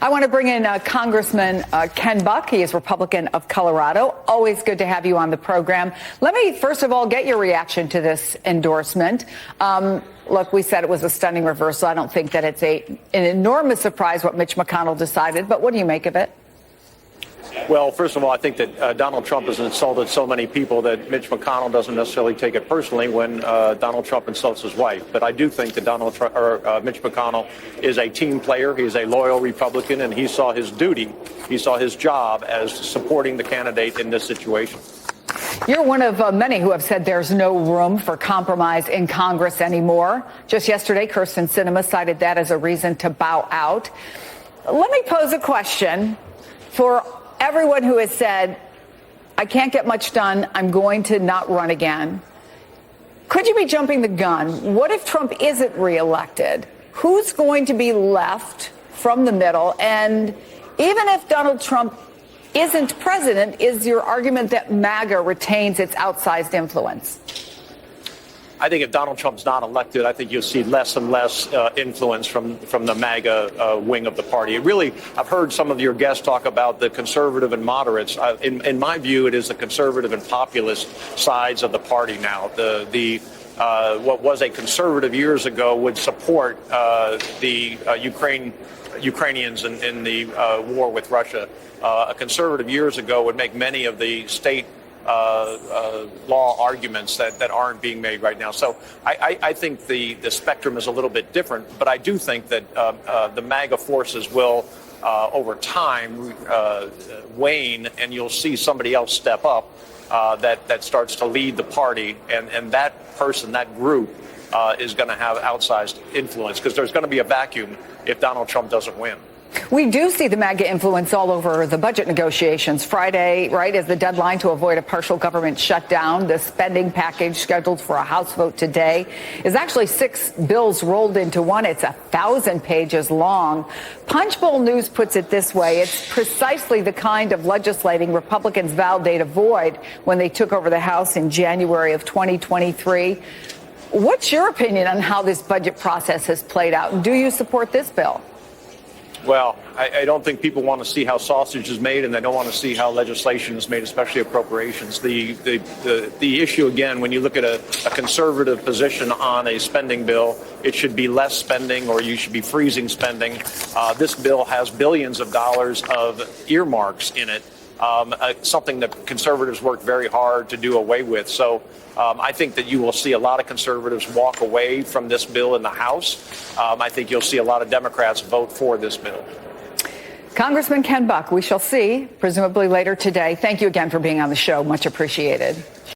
I want to bring in Congressman Ken Buck. He is Republican of Colorado. Always good to have you on the program. Let me, first of all, get your reaction to this endorsement. Look, we said it was a stunning reversal. I don't think that it's an enormous surprise what Mitch McConnell decided, but what do you make of it? Well, first of all, I think that Donald Trump has insulted so many people that Mitch McConnell doesn't necessarily take it personally when Donald Trump insults his wife. But I do think that Mitch McConnell is a team player. He's a loyal Republican, and he saw his duty, he saw his job as supporting the candidate in this situation. You're one of many who have said there's no room for compromise in Congress anymore. Just yesterday, Kyrsten Sinema cited that as a reason to bow out. Let me pose a question for everyone who has said, I can't get much done, I'm going to not run again. Could you be jumping the gun? What if Trump isn't reelected? Who's going to be left from the middle? And even if Donald Trump isn't president, is your argument that MAGA retains its outsized influence? I think if Donald Trump's not elected, I think you'll see less and less influence from the MAGA wing of the party. I've heard some of your guests talk about the conservative and moderates. In my view, it is the conservative and populist sides of the party now. What was a conservative years ago would support the Ukrainians in the war with Russia. A conservative years ago would make many of the state law arguments that aren't being made right now. So I think the spectrum is a little bit different, but I do think that the MAGA forces will, over time, wane, and you'll see somebody else step up that starts to lead the party, and that person, that group, is going to have outsized influence, because there's going to be a vacuum if Donald Trump doesn't win. We do see the MAGA influence all over the budget negotiations. Friday, right, is the deadline to avoid a partial government shutdown. The spending package scheduled for a House vote today is actually 6 bills rolled into one. It's 1,000 pages long. Punchbowl News puts it this way. It's precisely the kind of legislating Republicans vowed they'd avoid when they took over the House in January of 2023. What's your opinion on how this budget process has played out? Do you support this bill? Well, I don't think people want to see how sausage is made, and they don't want to see how legislation is made, especially appropriations. The issue, again, when you look at a conservative position on a spending bill, it should be less spending, or you should be freezing spending. This bill has billions of dollars of earmarks in it, something that conservatives worked very hard to do away with. So I think that you will see a lot of conservatives walk away from this bill in the House. I think you'll see a lot of Democrats vote for this bill. Congressman Ken Buck, we shall see, presumably later today. Thank you again for being on the show. Much appreciated.